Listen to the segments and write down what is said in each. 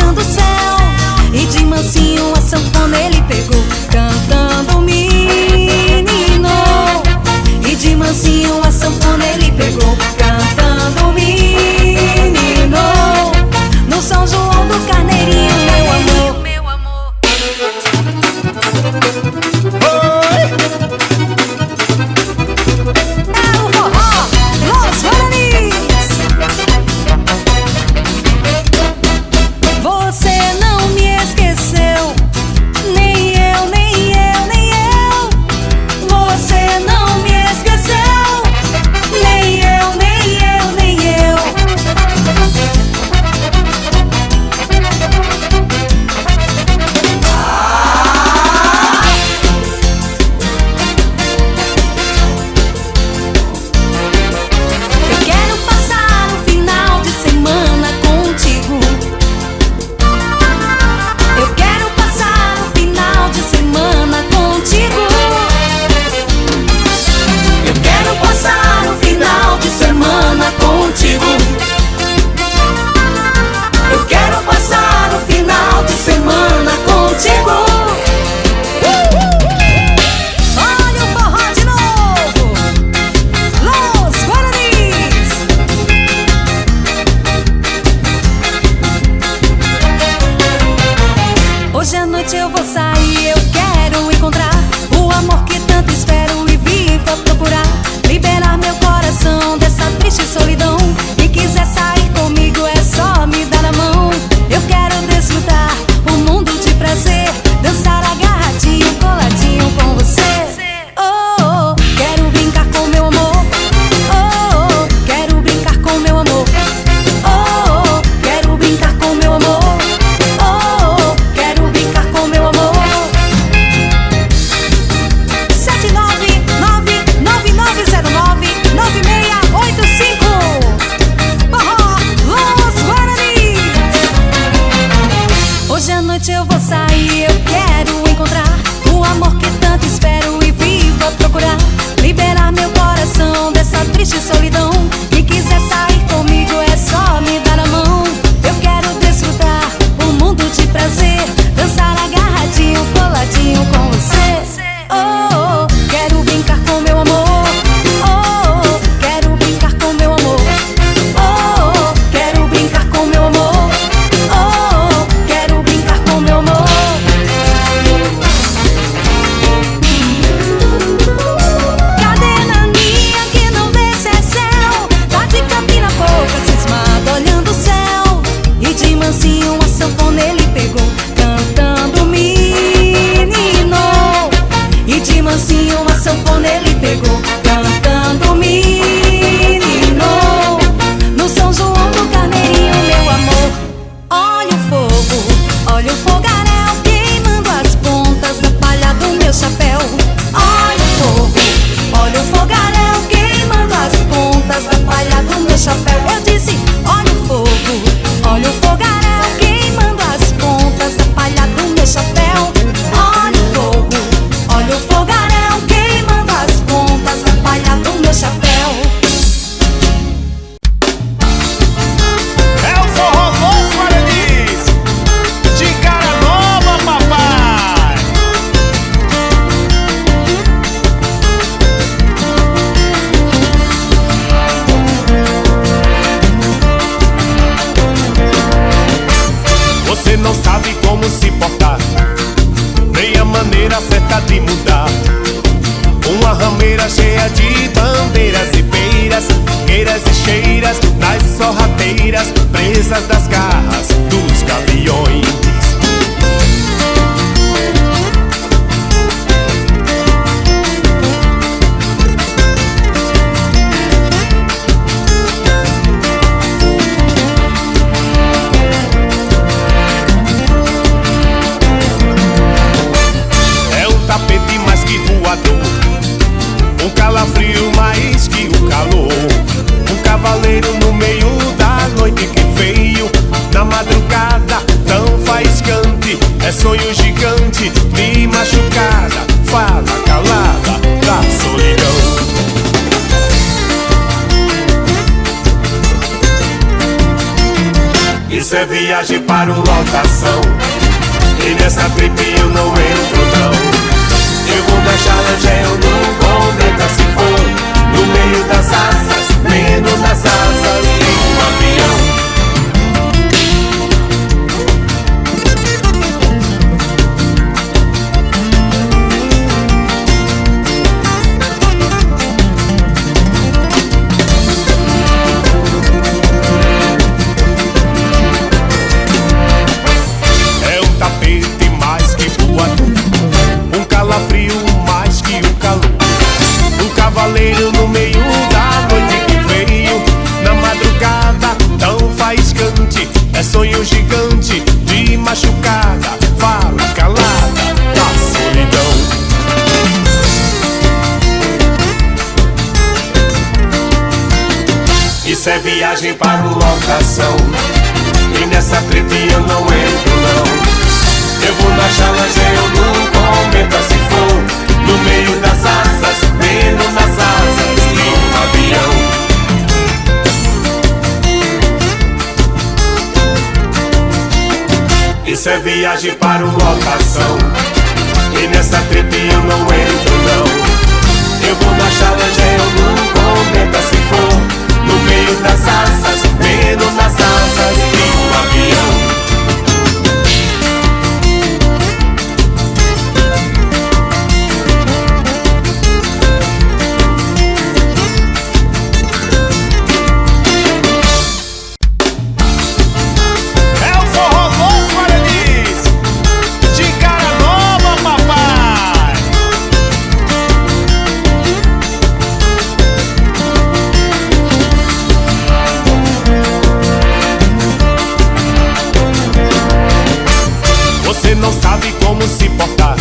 olhando o céu. E de mansinho a sanfona ele pegou, cantando menino. E de mansinho a sanfona ele pegou, cantando menino. No São João do Carneirinho, meu amor, meu amor. É o forró, Los Guaranis. Você não me esqueceu, nem eu, nem eu, nem eu. Você não me esqueceu, nem eu, nem eu, nem eu. Eu quero passar um final de semana contigo. Eu quero passar um final de semana contigo. Eu quero passar um final de semana contigo. Eu quero passar um final de semana contigo. Olha o forró de novo, Los Guaranis. Hoje à noite eu vou sair, eu quero encontrar o amor que tanto espero e vivo procurar. Liberar meu coração dessa triste solidão. Quem quiser sair comigo é só me dar a mão. Eu quero desfrutar o mundo de prazer, dançar agarradinho, coladinho com você. Oh, oh, quero brincar com meu amor. Oh, oh, quero brincar com meu amor. Oh, oh, quero brincar com meu amor. Oh, oh, quero brincar com meu amor. 79999099685. Forró, Los Guaranis. Hoje à noite eu vou sair, eu quero encontrar o amor que tanto espero e vivo a procurar. Liberar meu coração dessa triste solidão. Quem quiser sair comigo é só me dar a mão. Eu quero desfrutar o mundo de prazer, dançar agarradinho, coladinho com você. Oh, oh, quero brincar com meu amor. Oh, oh, quero brincar com meu amor. Oh, oh, quero brincar com meu amor. Oh, oh, quero brincar com meu amor. Cadê naninha que não vê se é céu? Tá de campina pouca, cismado olhando o céu. E de mansinho a sanfona ele pegou, cantando menino. E de mansinho a sanfona ele pegou, cantando menino. No São João do Carneirinho, meu amor. Olha o fogaréu queimando as pontas da palha do meu chapéu. Olha o fogaréu queimando as pontas da palha do meu chapéu. Eu disse, olha o fogaréu queimando as pontas da palha do meu chapéu. Olha o fogaréu queimando as pontas da palha do meu chapéu. É o forró Los Guaranis, de cara nova, papai. viagem para o lotação, e nessa trip eu não entro não. Eu vou na challenge, eu não cometa se for no meio das asas, menos nas asas de um avião. Frio mais que o calor, um cavaleiro no meio da noite que veio na madrugada tão faiscante. É sonho gigante de machucada, fala calada da solidão. Isso é viagem para o lotação, e nessa treta eu não entro não. Eu vou na challenge, eu não cometa se for no meio das asas, menos nas asas de um avião. Isso é viagem para o lotação, e nessa treta eu não entro não. Eu vou na challenge, eu não cometa se for no meio das asas, menos nas asas de um avião. Não sabe como se portar,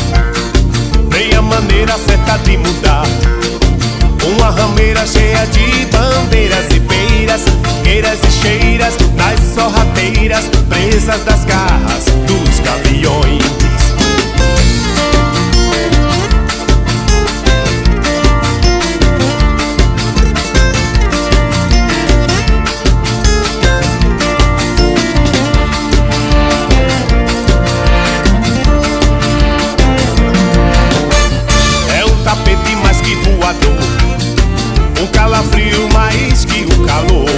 nem a maneira certa de mudar. Uma rameira cheia de bandeiras e beiras, queiras e cheiras, nas sorrateiras, presas das garras dos gaviões. Um calafrio mais que o calor,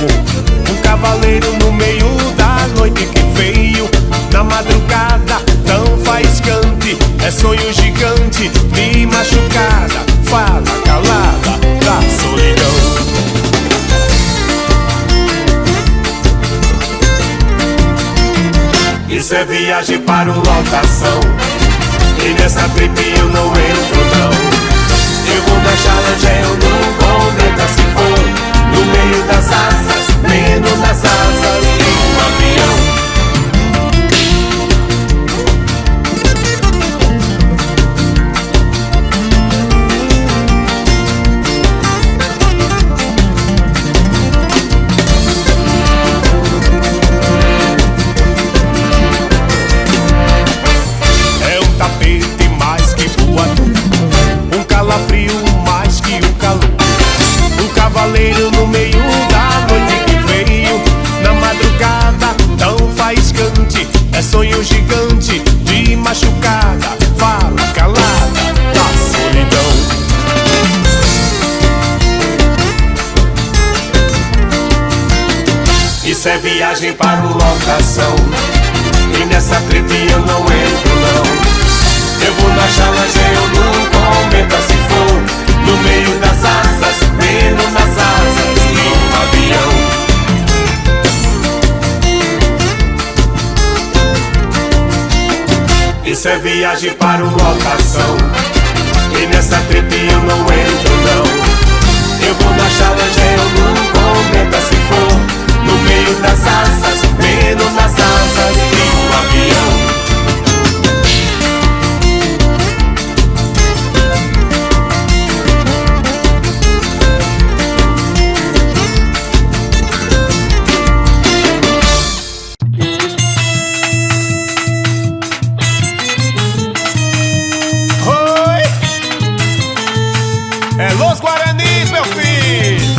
um cavaleiro no meio da noite que veio na madrugada tão faiscante. É sonho gigante de machucada, fala calada da solidão. Isso é viagem para o lotação, e nessa trip eu não entro não. Eu vou na challenge, eu não cometa se for no meio das asas, menos nas asas de um avião. É um tapete mais que voador, um calafrio mais que o calor, um cavaleiro no meio da noite que veio na madrugada tão faiscante. É sonho gigante de machucada, fala calada da solidão. Isso é viagem para o lotação, e nessa treta eu não entro não. Eu vou na challenge, eu não cometa se for no meio das asas, menos nas asas de um avião. Isso é viagem para o lotação, e nessa treta eu não entro não. Eu vou na challenge, eu não cometa se for no meio das asas, menos nas asas de um avião. É Los Guaranis, meu filho.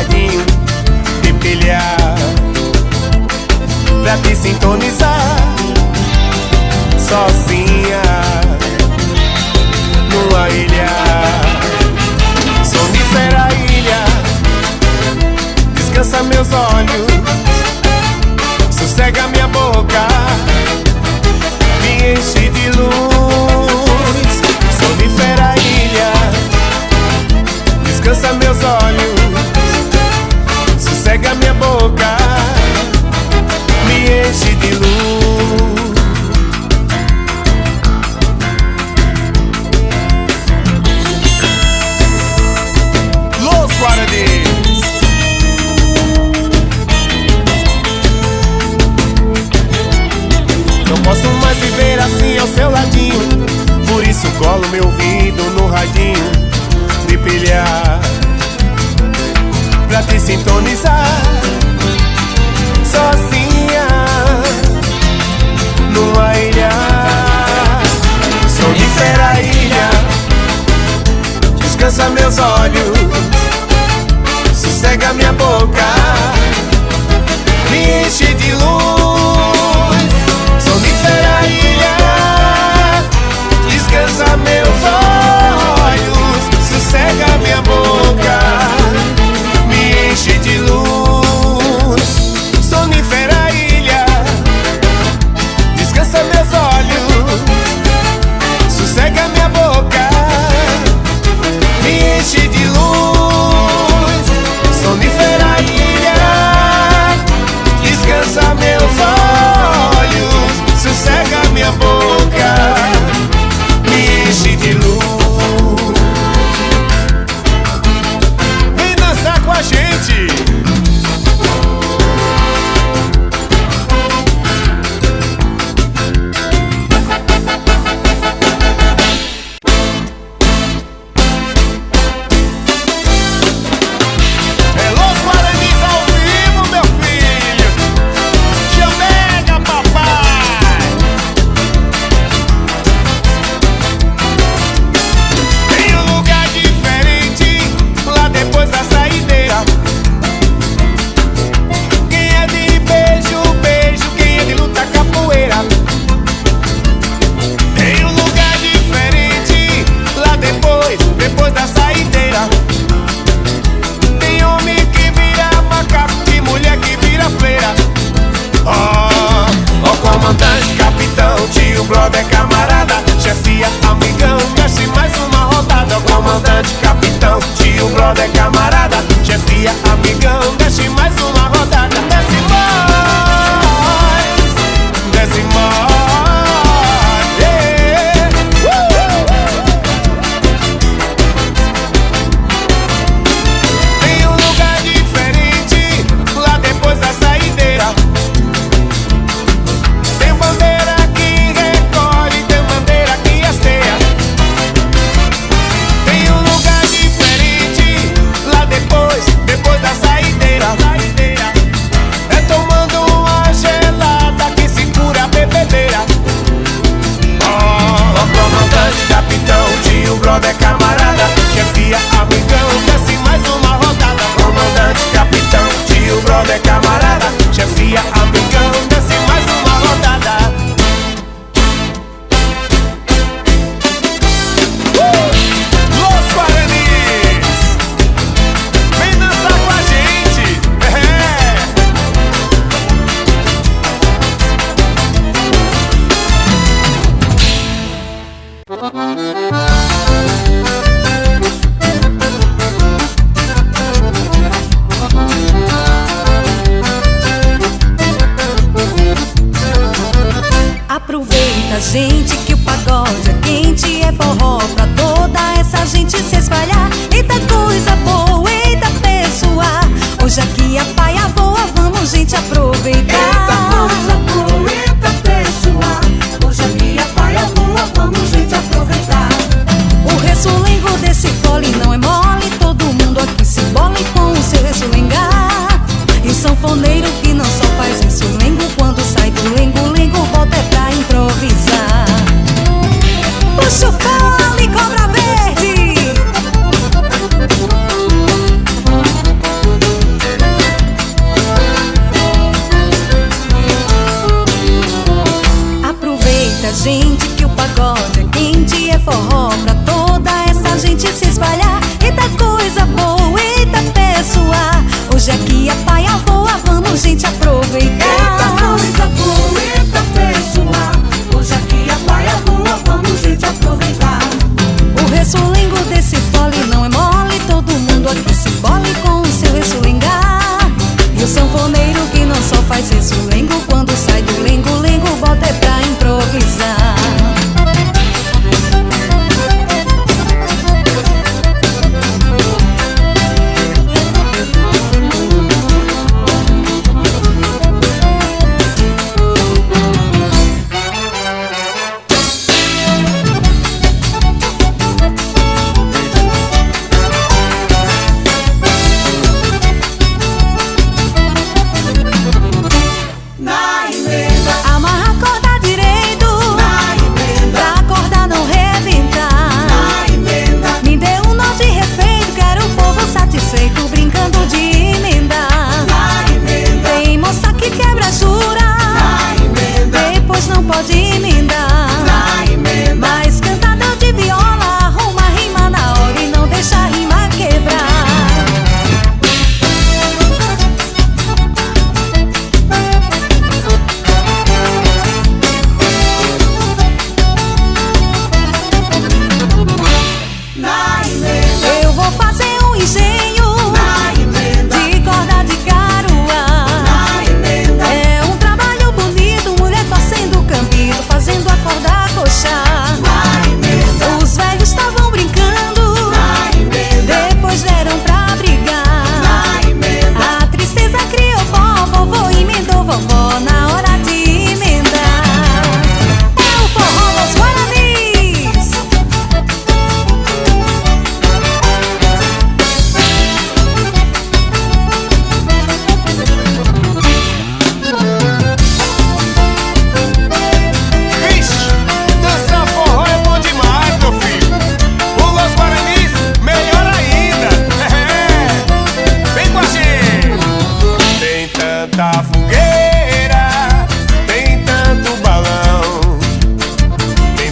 radinho de pilha pra te sintonizar sozinha numa ilha, sonífera ilha. Descansa meus olhos, sossega minha boca, me enche de luz. Sonífera ilha, descansa meus olhos, sossega minha boca, me enche de luz. Los Guaranis. Não posso mais viver assim ao seu ladinho, por isso colo meu ouvido no radinho de pilha pra te sintonizar sozinha numa ilha, sonífera ilha. Descansa meus olhos, sossega minha boca, me enche de luz. Sonífera ilha, descansa meus olhos, sossega minha boca, me enche de luz. Sonífera ilha, descansa meus olhos, sossega minha boca, me enche de luz. Sonífera ilha, descansa meus olhos, sossega minha boca, me enche de luz. Vem dançar com a gente. Brother, camarada, chefia, amigão, desce mais uma rodada. Comandante, capitão, tio, brother, camarada, chefia, amigão, desce mais uma rodada. Desce mais, desce mais, yeah. Tem um lugar diferente lá depois da saideira. Tem bandeira que recolhe, tem bandeira que hasteia. Tem um lugar diferente lá depois da saideira. É tomando uma gelada que se cura a bebedeira. Oh, comandante, capitão, tio, brother, camarada, chefia, amigão, desce mais uma rodada. Comandante, capitão, tio, brother, camarada, chefia, amigão, desce mais uma rodada. Los Guaranis, vem dançar com a gente. Aproveita, gente, que o pagode é quente, é forró pra toda essa gente se espalhar. Eita coisa boa, eita pessoa, hoje aqui a paia voa, vamos gente aproveitar. Eita coisa boa, eita pessoa, hoje aqui a paia voa, vamos gente aproveitar. O ressolengo desse fole não é mole, todo mundo aqui se bole com o seu ressolengar. E o sanfoneiro que não só faz ressolengo, quando sai do lengo-lengo volta é pra improvisar. Puxa o fole, Cobra Verde.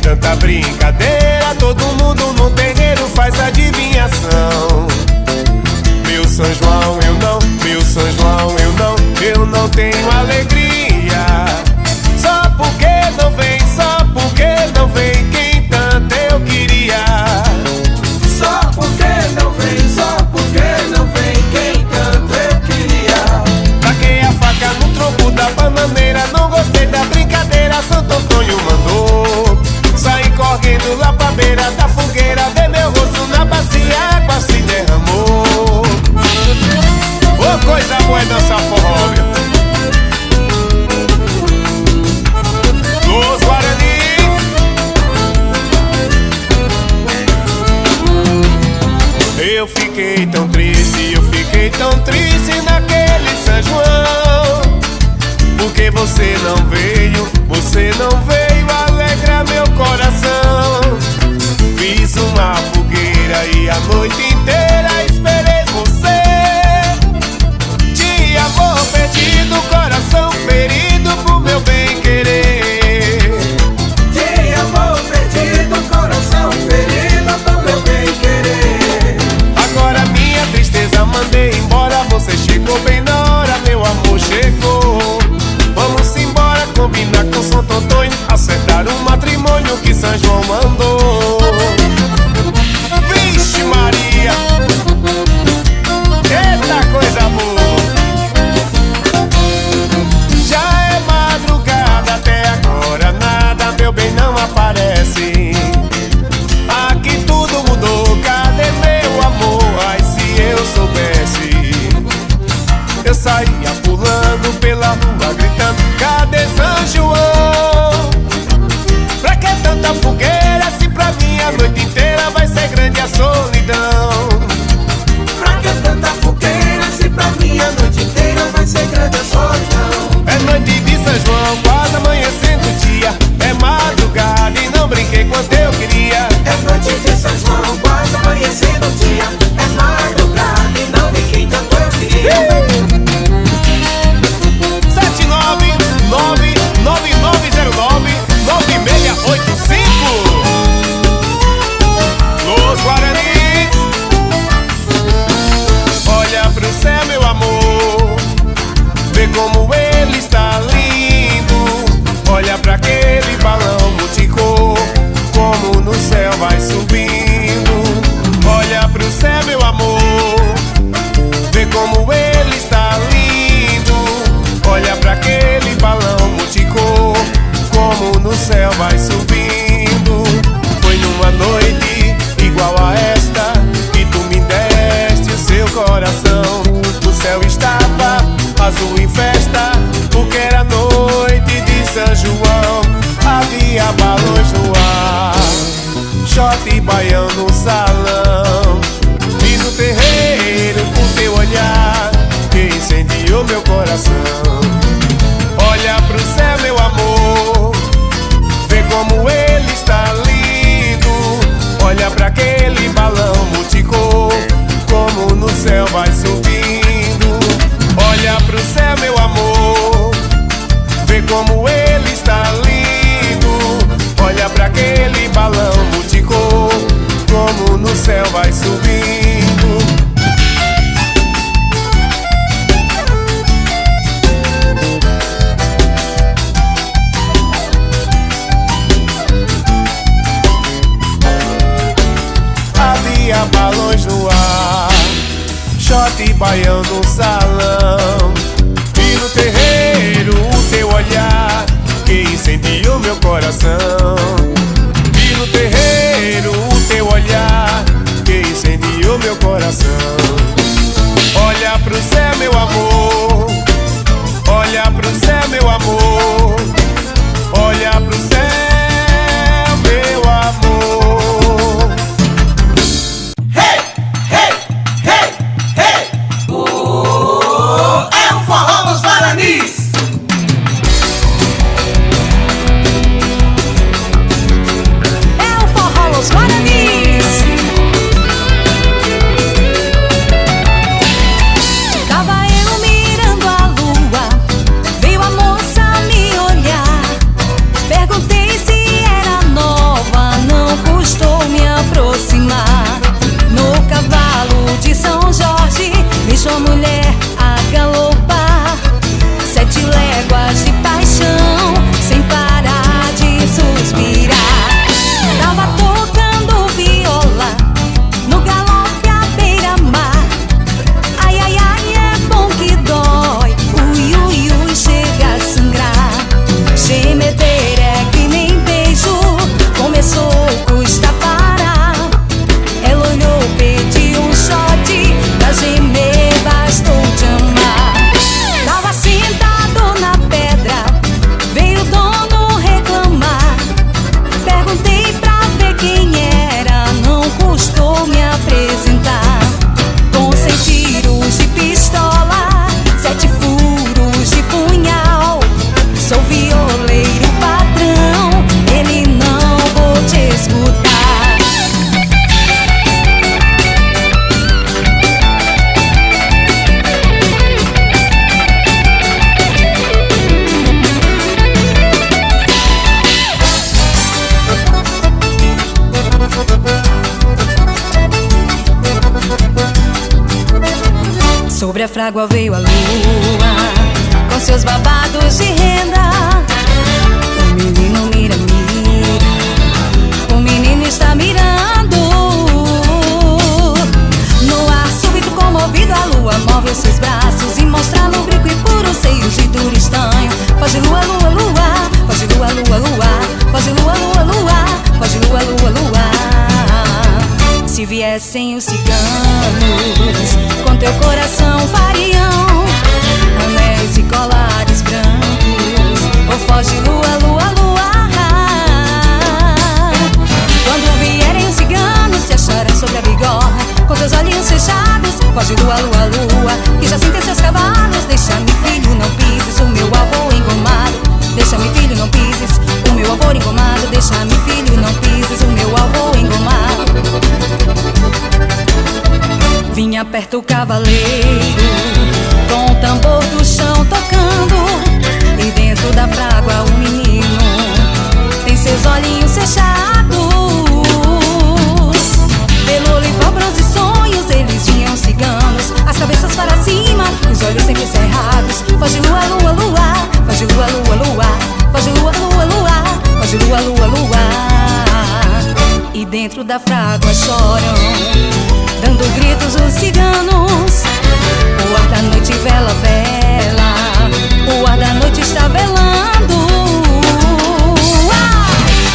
tanta brincadeira, todo mundo no terreiro faz adivinhação. Meu São João eu não, meu São João eu não tenho alegria. Só porque não vem, só porque não vem quem tanto eu queria. Só porque não vem, só porque não vem quem tanto eu queria. Taquei a faca no tronco da bananeira, não gostei da brincadeira, Santo Antônio mandou. Saí correndo lá pra beira da fogueira, ver meu rosto na bacia, a água se derramou. Ô, coisa boa é dançar forró, viu? Los Guaranis. Eu fiquei tão triste naquele São João, porque você não veio alegrar meu coração. Fiz uma fogueira e a noite inteira esperei você. De amor perdido, coração ferido pro meu bem querer. De amor perdido, coração ferido pro meu bem querer. Agora minha tristeza mandei embora, você chegou bem na hora, meu amor chegou. Vamos embora, combinar com Santo Antônio, acertar o matrimônio que São João mandou. Vixe Maria, eita coisa boa. Já é madrugada, até agora nada, meu bem não aparece. Aqui tudo mudou, cadê meu amor? Ai, se eu soubesse, eu saía pulando pela rua gritando: cadê São João? Pra que tanta fogueira se pra mim a noite inteira vai ser grande a solidão? Pra que tanta fogueira se pra mim a noite inteira vai ser grande a solidão? É noite de São João, quase amanhecendo o dia. É madrugada e não brinquei quanto eu queria. É noite de São João, quase amanhecendo o dia. É madrugada e não vi quem tanto eu queria. 79999099685. Los Guaranis. Olha pro céu, meu amor, vê como ele está lindo. Olha pra aquele balão multicor, como no céu vai subindo. Olha pro céu, meu amor, vê como ele está lindo. Olha pra aquele balão multicor, como no céu vai subindo. Foi numa noite igual a esta que tu me deste o seu coração. O céu estava azul em festa, porque era noite de São João. Havia balões no ar, shot e baião no salão. E no terreiro o teu olhar que incendiou meu coração. Olha pro céu, meu amor, vê como ele está lindo. Olha pra aquele balão multicor, como no céu vai subindo. Olha pro céu, meu amor, vê como ele está lindo. Olha pra aquele balão multicor, como no céu vai subindo. Havia balões no ar, shot e baião no salão. E no terreiro o teu olhar que incendiou meu coração. E no terreiro o teu olhar que incendiou meu coração. Olha pro céu, meu amor, olha pro céu, meu amor, olha pro céu, meu amor. Hey, hey, hey, hey! Oh, é um forró dos Guaranis! É o forró Los Guaranis. Sobre a frágua veio a lua, com seus babados de renda. O menino mira, mira, o menino está mirando. No ar súbito comovido a lua move os seus braços e mostra no brinco e puro seio de duro estanho. Foge lua, lua, lua, foge lua, lua, lua, foge lua, lua, lua, foge lua, lua, lua. Se viessem os ciganos, com teu coração fariam anéis e colares brancos. Ou foge lua, lua, lua. Quando vierem os ciganos te acharão sobre a bigorna, com teus olhinhos fechados. Foge lua, lua, lua, que já sentem seus cavalos. Deixa-me, filho, não pises o meu avô engomado. Deixa-me, filho, não pises o meu avô engomado. Deixa-me, filho, não pises o meu avô engomado. Vinha perto o cavaleiro, com o tambor do chão tocando. E dentro da frágua o menino tem seus olhinhos fechados. Pelo olival, bronze e sonhos eles vinham ciganos, as cabeças para cima, os olhos sempre cerrados. Foge lua, lua, lua, foge lua, lua, lua, foge lua, lua, lua, foge lua, lua, lua. E dentro da frágua choram, dando gritos os ciganos. O ar da noite vela, vela, o ar da noite está velando.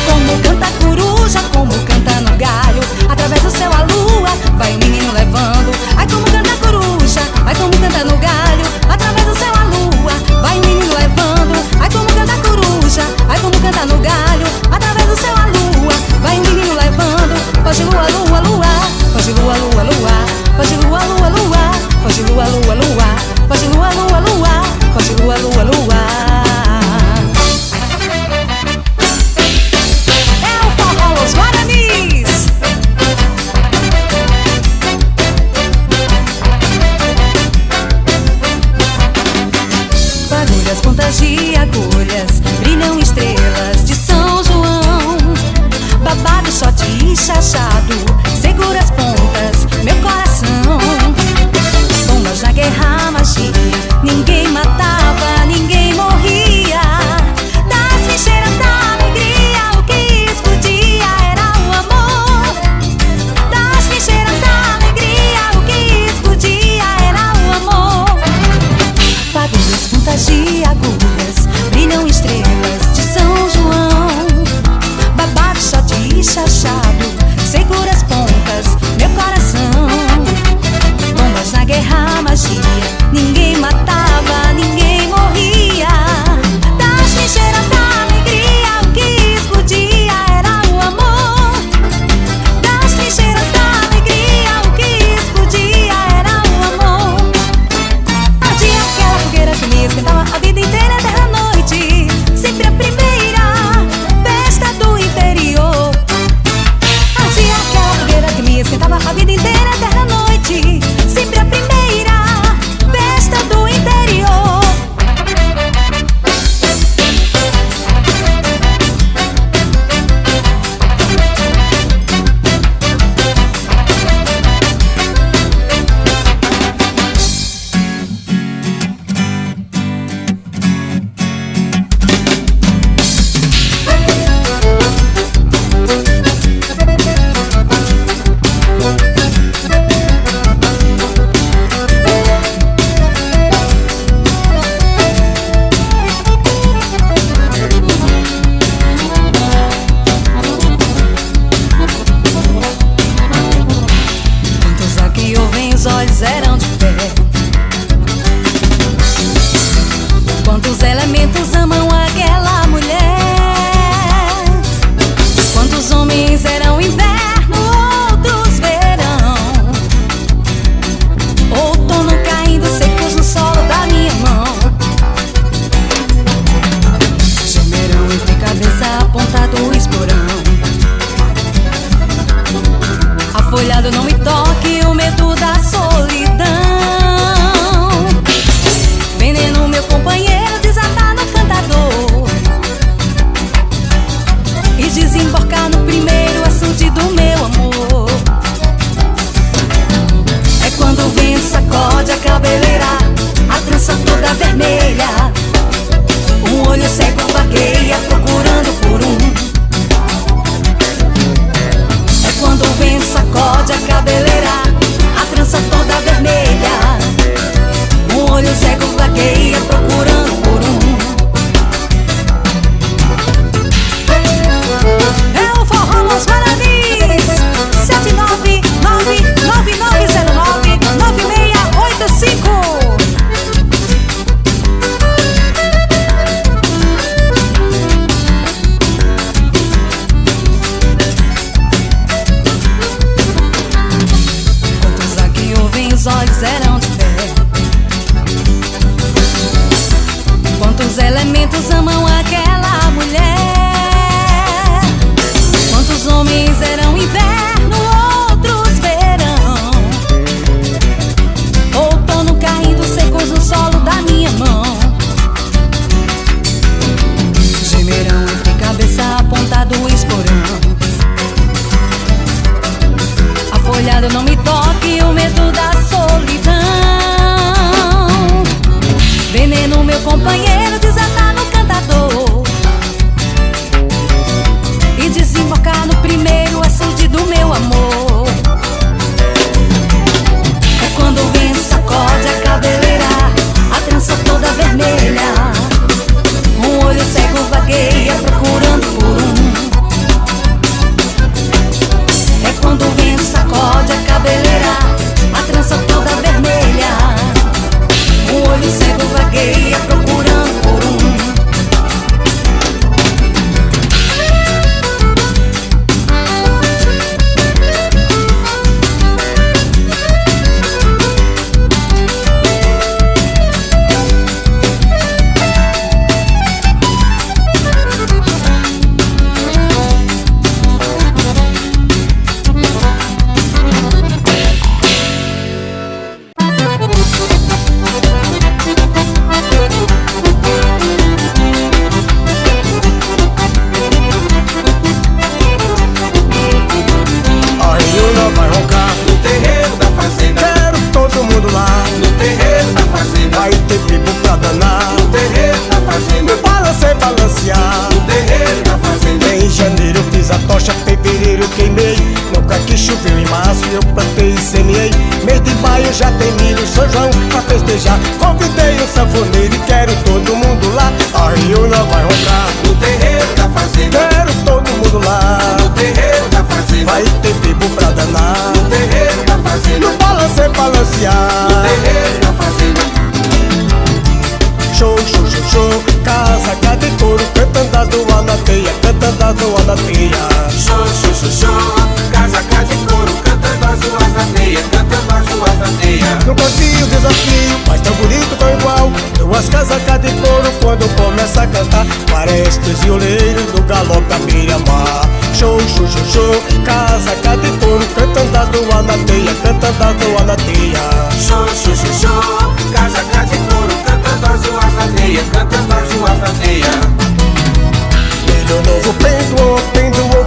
Como canta a coruja, como canta no galho, através do céu a lua vai o menino levando. Ai, como canta a coruja, ai, como canta no galho, através do céu a lua vai o menino levando. Ai, como canta a coruja, ai, como canta no galho, através do céu a lua vai o menino levando. Foge lua, lua, lua, foge lua, lua, lua, foge lua, lua, lua, foge lua, lua, lua, foge lua, lua, lua, foge lua, lua, lua. choveu em março, eu plantei e semeei. Mês de maio já tem milho, São João pra festejar. Convidei um sanfoneiro e quero todo mundo lá. A Riona vai rondar No terreiro da fazenda, quero todo mundo lá. no terreiro da fazenda, Vai ter bebo pra danar, no terreiro da fazenda, no balance balancear. no terreiro da fazenda. Show, show, show, show, casa, cada couro, cantando as duas na teia, cantando as duas na teia. Show, show, show, show, casa, casa e couro, cantando as ruas da teia, cantando as ruas da teia. No cantinho desafio, mas tão bonito, tão igual. Duas casas, cada couro, quando começa a cantar, parece os violeiros do galope da beira-mar. Show, show, show, show, casa, cada couro, cantando as duas na teia, cantando as duas na teia. Show, show, show, show, casa, casa e couro, cantando as ruas da teia, cantando as ruas da teia. Milho novo pendoou,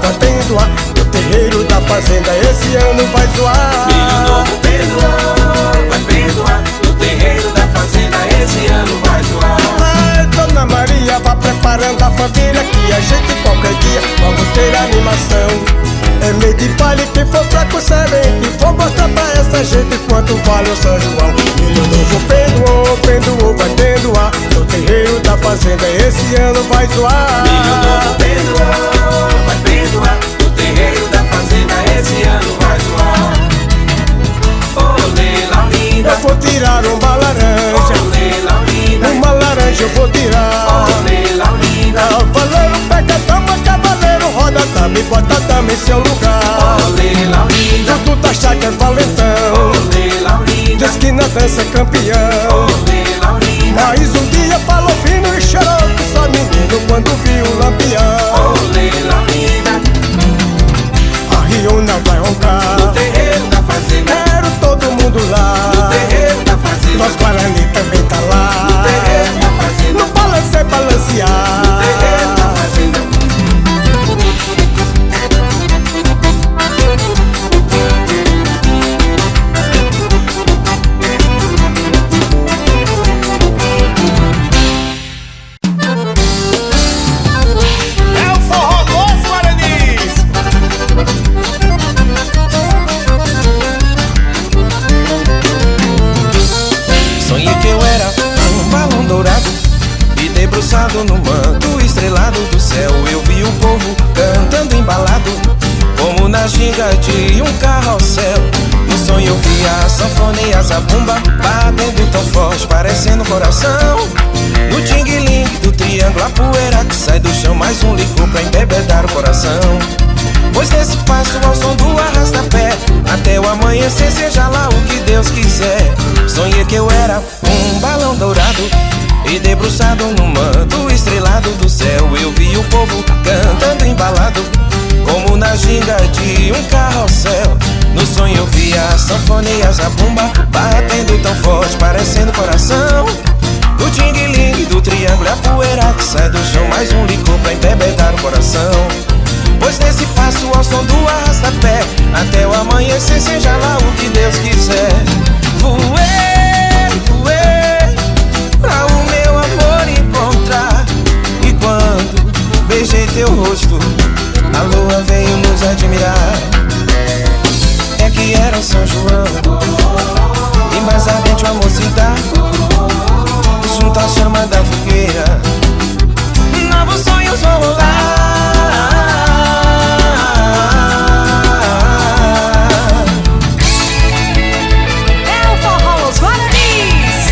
vai pendoar. No terreiro da fazenda esse ano vai zoar. Milho novo pendoou, vai pendoar. No terreiro da fazenda esse ano vai zoar. Ai, Dona Maria, vá preparando a família, que a gente qualquer dia vamos ter animação. É meio de baile, quem for fraco serente, vou mostrar pra essa gente quanto vale o São João. Milho novo pendoou, vai pendoar. No terreiro da fazenda esse ano vai zoar. Milho novo pendoou, vai pendoar. No terreiro da fazenda esse ano vai zoar. Olê, Laurinda, Eu vou tirar uma laranja, olê, Laurinda, uma laranja eu vou tirar. olê, Laurinda, Cavaleiro pega a dama, cavaleiro roda a dama e bota a dama em seu lugar. olê, Laurinda, Junto da chácara valentão, olê, Laurinda, diz que na dança é campeão. olê, Laurinda, Mas um dia falou fino e chorou que só menino quando viu o lampião. olê, Laurinda. A Riona vai No roncar, terreiro da fazenda, quero todo mundo no lá. terreiro da fazenda, Nós Guarani também tá no lá. terreiro da fazenda, No balance é balancear. no terreiro da fazenda. É o forró dos Guaranis. Sonhei que eu era um balão dourado e debruçado no manto estrelado do céu. Eu vi o povo cantando embalado, como na ginga de um carrossel. No sonho eu vi a sanfona e a zabumba batendo tão forte, parecendo coração. No ting-ling do triângulo, a poeira que sai do chão, mais um licor pra embebedar o coração. Pois nesse passo ao som do arrasta-pé, até o amanhecer, seja lá o que Deus quiser. Sonhei que eu era um balão dourado e debruçado no manto estrelado do céu. Eu vi o povo cantando embalado, como na ginga de um carrossel. No sonho eu vi a sanfona e a zabumba batendo tão forte, parecendo coração. No ting-ling do triângulo, a poeira que sai do chão, mais um licor pra embebedar o coração. Pois nesse passo ao som do arrasta-pé, até o amanhecer, seja lá o que Deus quiser. Voei, voei, pra o meu amor encontrar. E quando beijei teu rosto, a lua veio nos admirar. É que era São João, e mais ardente o amor se dá, junto à chama da fogueira, novos sonhos vão rolar. É o forró Os Guaranis.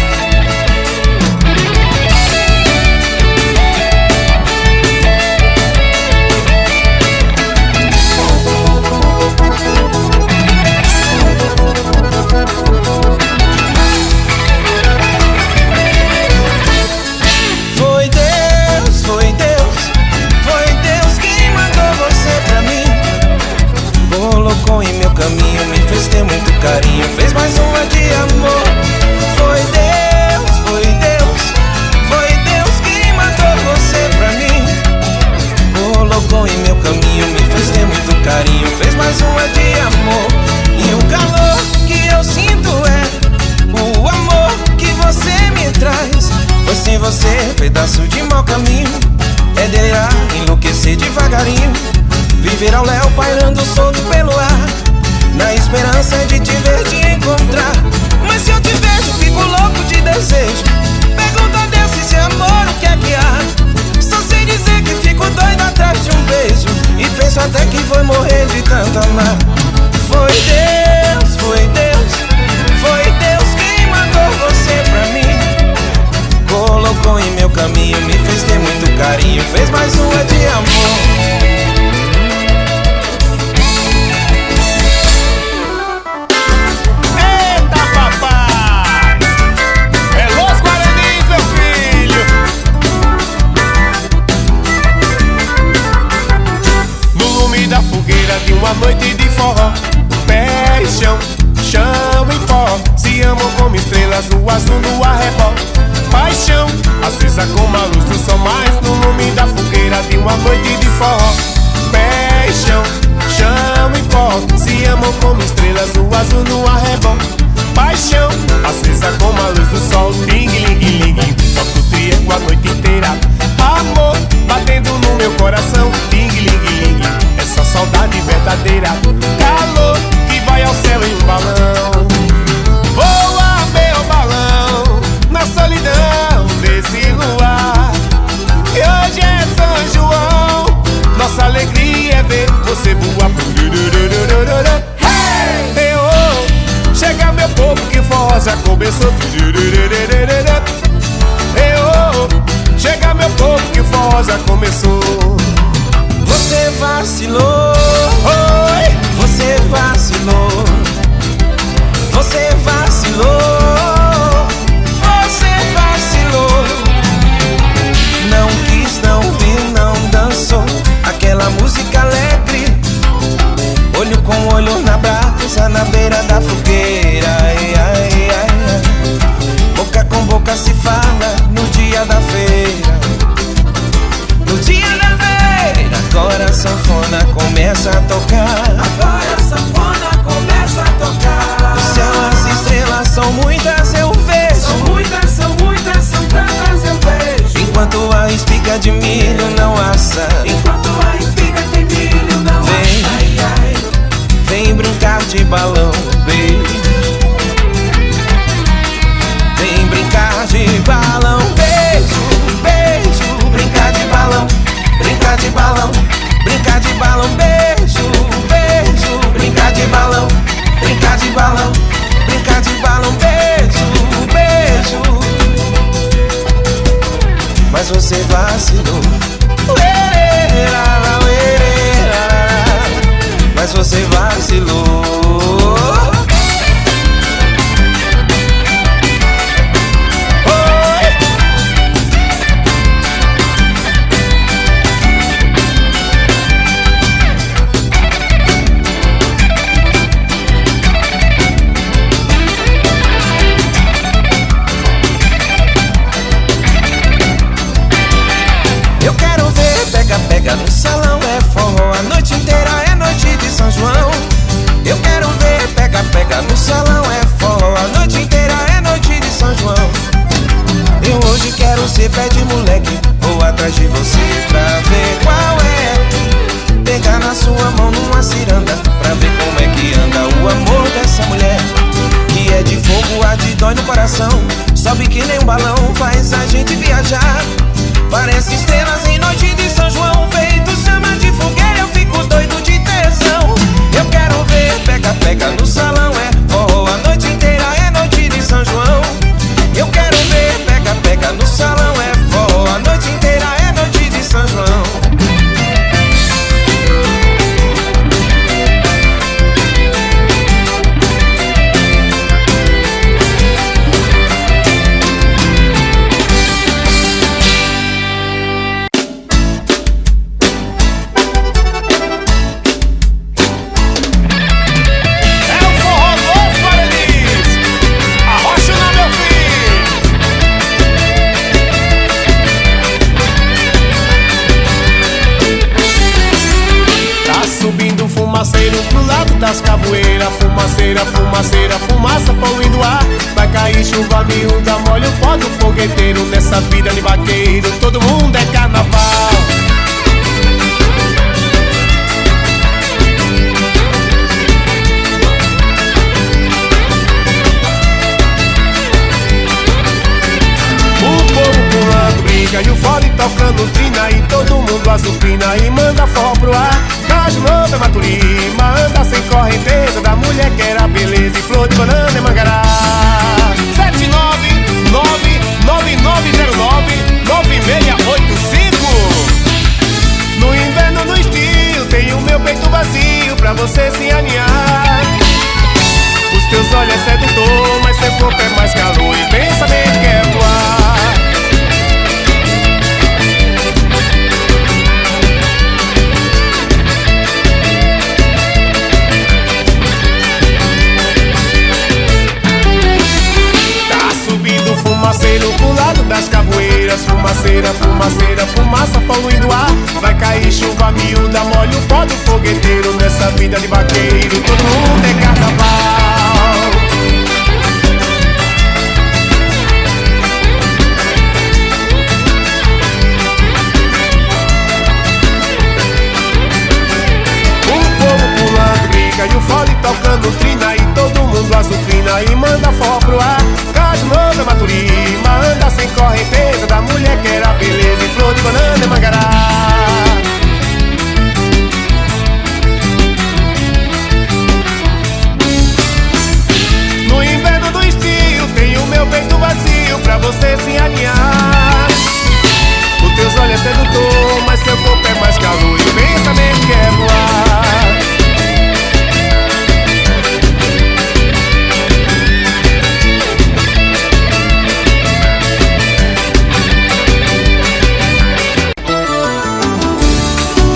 Foi Deus, foi Deus, foi Deus quem mandou você pra mim. Colocou em meu caminho, me fez ter muito carinho, fez mais uma de amor. Foi Deus, foi Deus, foi Deus quem mandou você pra mim. Colocou em meu caminho, me fez ter muito carinho, fez mais uma de amor. E o calor que eu sinto é o amor que você me traz. Pois sem você, pedaço de mau caminho, é delirar, enlouquecer devagarinho, viver ao léu pairando solto pelo ar. na esperança de te ver, te encontrar. Mas se eu te vejo, fico louco de desejo. Pergunto a Deus se esse amor, o que é que há? Só sei dizer que fico doido atrás de um beijo, e penso até que vou morrer de tanto amar. Foi Deus, foi Deus, foi Deus quem mandou você pra mim. Colocou em meu caminho, me fez ter muito carinho, fez mais uma de amor. Eita papai, é Los Guaranis, meu filho. No lume da fogueira de uma noite de forró, pé e chão, chão e pó, se amam como estrelas, o azul no arrebol. Paixão, acesa como a luz do sol, mas no lume da fogueira de uma noite de forró. Pé e chão, chão e pó, se amam como estrelas, o azul no arrebol. Paixão, acesa como a luz do sol, ling, ling, ling, toco o triângulo a noite inteira. Amor, batendo no meu coração, ling, ling, ling, é só saudade verdadeira. Calor, que vai ao céu em um balão. Voa meu balão na solidão desse luar. E hoje é São João, nossa alegria é ver você voar. Hey! Oh, chega meu povo que forró já começou. Hey, oh, chega meu povo que forró já começou. Você vacilou, Oi, você vacilou, você vacilou, você vacilou. Não quis, não viu, não dançou aquela música alegre. Olho com olho na brasa, na beira da fogueira. Ai, ai, ai, ai. Boca com boca se fala no dia da feira. No dia da feira, agora a sanfona começa a tocar. Agora a sanfona começa a tocar. No céu as estrelas são muitas, eu vejo. São muitas, são muitas, são tantas, eu vejo. Enquanto a espiga de milho não assa, Enquanto a espiga de milho não Vem. assa, ai, ai. vem brincar de balão, beijo. Vem brincar de balão, beijo, beijo. Brincar de balão, brincar de balão, brincar de balão, beijo, beijo. Brincar de balão, brincar de balão, brincar de balão, beijo, beijo. Mas você vacilou, mas você vacilou. Eu quero ver pega-pega no salão, é forró a noite inteira, é noite de São João. Eu quero ver pega-pega no salão, é forró a noite inteira, é noite de São João. Eu hoje quero ser pé de moleque, vou atrás de você pra ver qual é. Pegar na sua mão numa ciranda, pra ver como é que anda o amor dessa mulher. Que é de fogo, arde, dói no coração, sobe que nem um balão, faz a gente viajar. Parece estrelas em noite de São João, feito chama de fogueira, eu fico doido de tesão. Eu quero ver pega-pega no salão, é forró a noite inteira, é noite de São João. Eu quero ver pega-pega no salão, é forró a noite inteira, é noite de São João. Fumaceiro pro lado das capoeiras, fumaceira, fumaceira, fumaça poluindo o ar. Vai cair chuva miúda, molha o pó do fogueteiro. Nessa vida de vaqueiro, todo mundo é carnaval. se aninhar. Os teus olhos é sedutor, mas seu corpo é mais calor e pensamento quer voar. Tá subindo fumaceiro pro lado das capoeiras, fumaceira, fumaceira, fumaça poluindo o ar. Vai cair chuva miúda, molha o pó do fogueteiro. Nessa vida de vaqueiro, todo mundo é carnaval. O povo pulando briga e o fole tocando trina, e todo mundo azucrina e manda forró pro ar. Caju novo é Maturima, anda sem correnteza, da mulher que era beleza, e flor de banana é Mangará. No inverno do estio tem o meu peito vazio pra você se alinhar. Os teus olhos é sedutor, mas seu corpo é mais calor e o pensamento quer voar.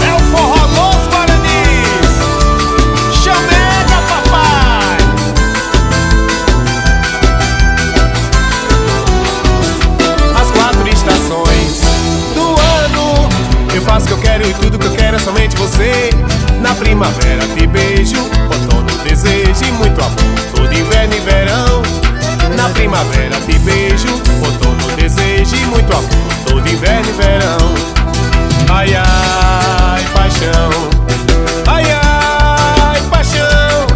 É o forró Los Guaranis, chamega papai. As 4 estações do ano, eu faço o que eu quero e tudo que eu quero é somente você. Na primavera te beijo, outono desejo e muito amor, todo inverno e verão. Na primavera te beijo, outono desejo e muito amor, todo inverno e verão. Ai, ai, paixão, ai, ai, paixão.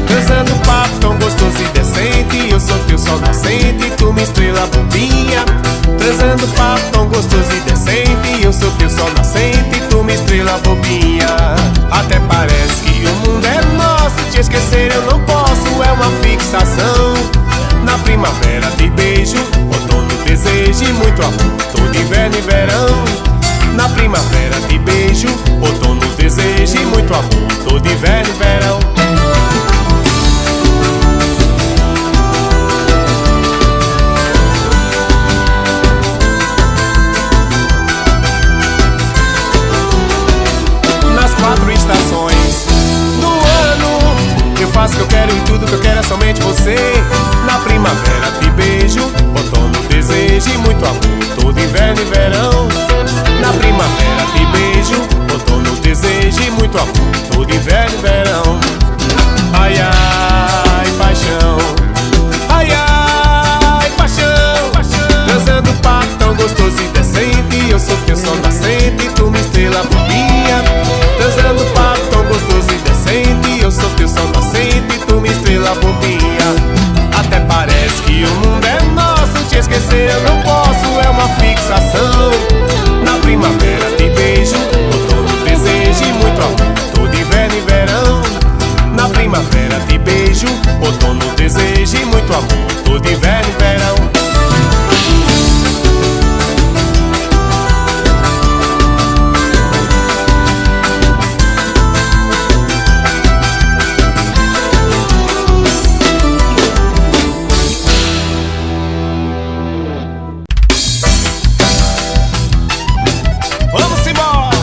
Dançando papo tão gostoso e decente, eu sou teu sol nascente, tu minha estrela bobinha. Transando papo tão gostoso e decente, eu sou teu sol nascente, tu minha estrela bobinha. Até parece que o mundo é nosso, te esquecer eu não posso, é uma fixação. Na primavera te beijo, outono desejo e muito amor, todo inverno e verão. Na primavera te beijo, outono desejo e muito amor, todo inverno e verão. Nas 4 estações do ano, eu faço o que eu quero e tudo que eu quero é somente você. Na primavera te beijo, outono desejo e muito amor, todo inverno e verão. Na primavera te beijo, outono desejo e muito amor, todo inverno e verão. Ai, ai, paixão, ai, ai, paixão. Dançando papo tão gostoso e decente, eu sou teu sol nascente, tu minha estrela bobinha. Dançando papo tão gostoso e decente, eu sou teu sol nascente, tu minha estrela bobinha. Até parece que o mundo é nosso, te esquecer eu não posso, é uma fixação. Na primavera te beijo, outono desejo e muito amor, todo inverno e verão. Na primavera te beijo, outono desejo e muito amor, todo inverno e verão. Vamos embora!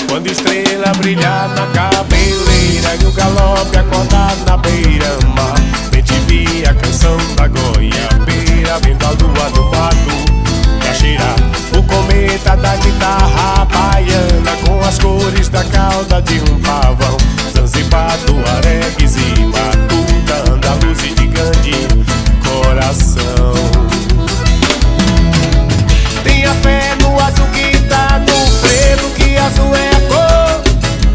Quando estrela brilhar na cabeleira e o galope acordar na beira-mar, bem te vi a canção da goiabeira, vendo a lua no mato pra cheirar o cometa da guitarra baiana, com as cores da cauda de um pavão. Zanzibar, Tuaregues e Batuta, Andaluz e de grande coração. Tenha fé no azul que tá no frevo, que azul é a cor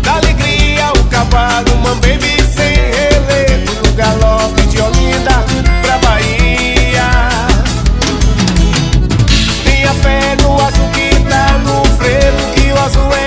da alegria. O cavalo mambembe sem relevo, no galope de Olinda pra Bahia. Tenha fé no azul que tá no frevo, que o azul é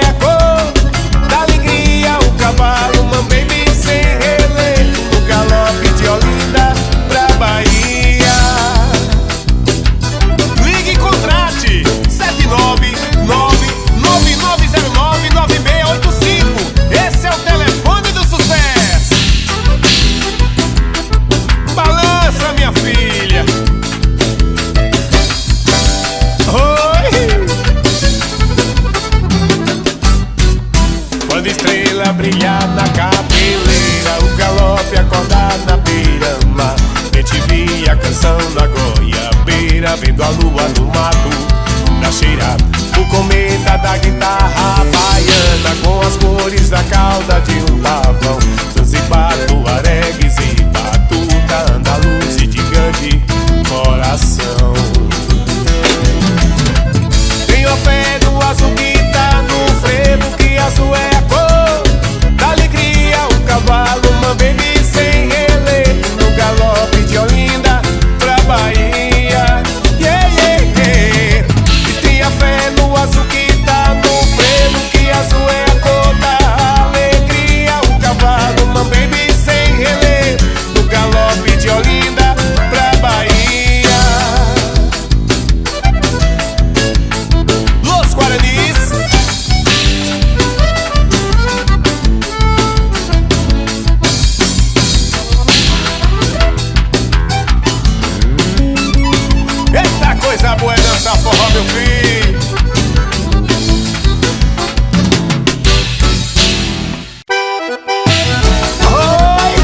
Quando estrela brilhar na cabeleira, o galope acordar na beira-mar. Gente via a canção da goiabeira, vendo a lua no mato da cheira. O cometa da guitarra baiana, com as cores da cauda de um pavão. Zanzibar, tuaregues e batuta, andaluz e de grande coração. Tenho a fé no azul que tá no frevo, que azul é a cor da alegria. O cavalo, uma baby sem relevo, no galope de Olinda pra Bahia. Yeah, yeah, yeah. E tenho a fé no azul que tá no frevo, que azul é a cor da alegria. O cavalo, uma baby sem relevo, no galope de Olinda pra Bahia. Los Guaranis. Eita coisa boa é dançar forró, meu filho. Oi,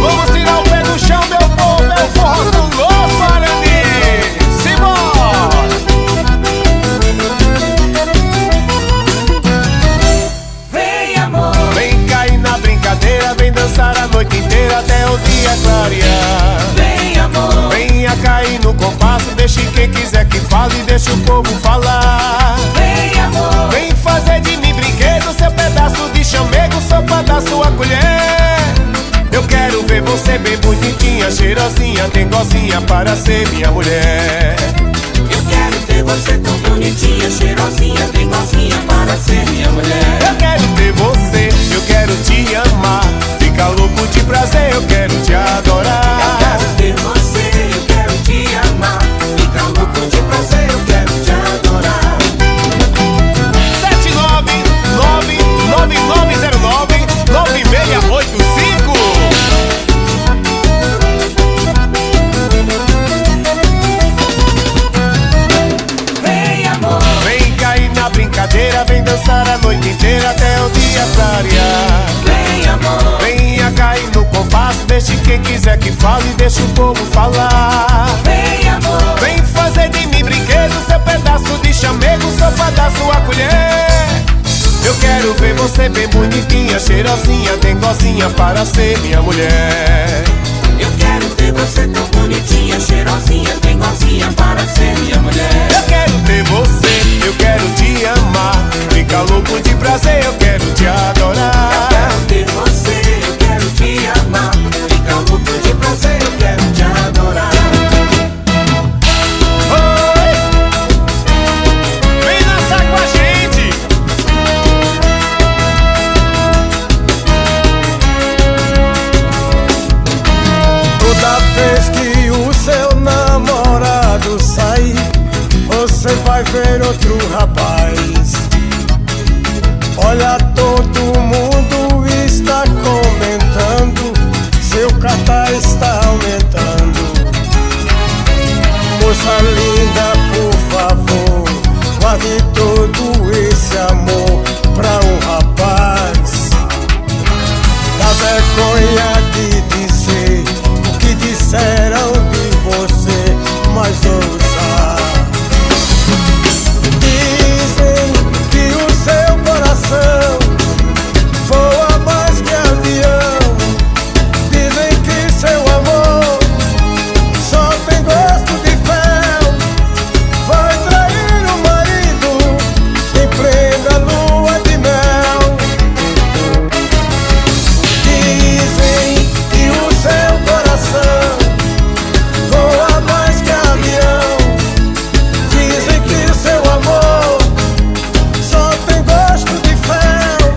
vamos tirar o pé do chão, meu povo. É o forró do Los Guaranis. Simbora! Vem amor, Vem cair na brincadeira, vem dançar a noite inteira até o dia clarear. vem amor, Venha cair no compasso, deixe quem quiser que fale, deixe o povo falar. vem amor, Vem fazer de mim brinquedo, seu pedaço de chamego, só pra dar sua colher. Eu quero ver você bem bonitinha, cheirosinha, dengosinha para ser minha mulher. eu quero ter você tão bonitinha, cheirosinha, dengosinha para ser minha mulher. Eu quero ter você, eu quero te amar, fica louco de prazer, eu quero te Eu adorar. quero ter você, eu quero te amar, fica louco de prazer, eu quero te adorar. 79999099685. Vem amor, Vem cair na brincadeira, vem dançar a noite inteira até o dia clarear. vem amor, Venha cair no compasso, deixe quem quiser que fale, deixe o povo falar. vem amor, Vem fazer de mim brinquedo, seu pedaço de chamego, só pra dar sua colher. Eu quero ver você bem bonitinha, cheirosinha, dengosinha para ser minha mulher. eu quero ter você tão bonitinha, cheirosinha, dengosinha para ser minha mulher. Eu quero ter você, eu quero te amar, fica louco de prazer, eu quero te adorar. Eu quero ter você, eu quero te amar, fica louco de prazer, eu quero te adorar. Oi! Vem dançar com a gente! Toda vez que o seu namorado sair, você vai ver outro rapaz. Olha, todo mundo está comentando, seu catar está aumentando. Moça linda, por favor, guarde todo esse amor pra um rapaz. Dá vergonha de dizer o que disseram de você, mas ouça. Dizem que o seu coração voa mais que avião. Dizem que seu amor só tem gosto de fel. Vai trair o marido em plena lua de mel. Dizem que o seu coração voa mais que avião. Dizem que seu amor só tem gosto de fel.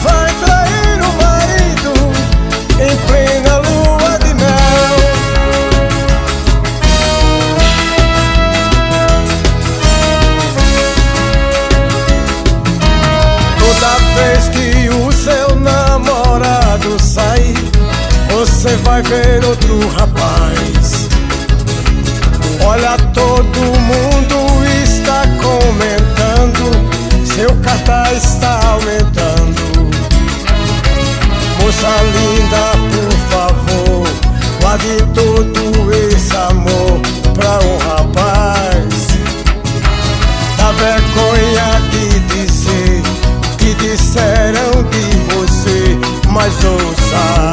Vai trair o marido em plena lua de mel. Toda vez que o seu namorado sair, você vai ver outro rapaz. Olha, todo mundo está comentando, seu cartaz está aumentando. Moça linda, por favor, guarde todo esse amor pra um rapaz. Dá vergonha de dizer que disseram de você, mas ouça.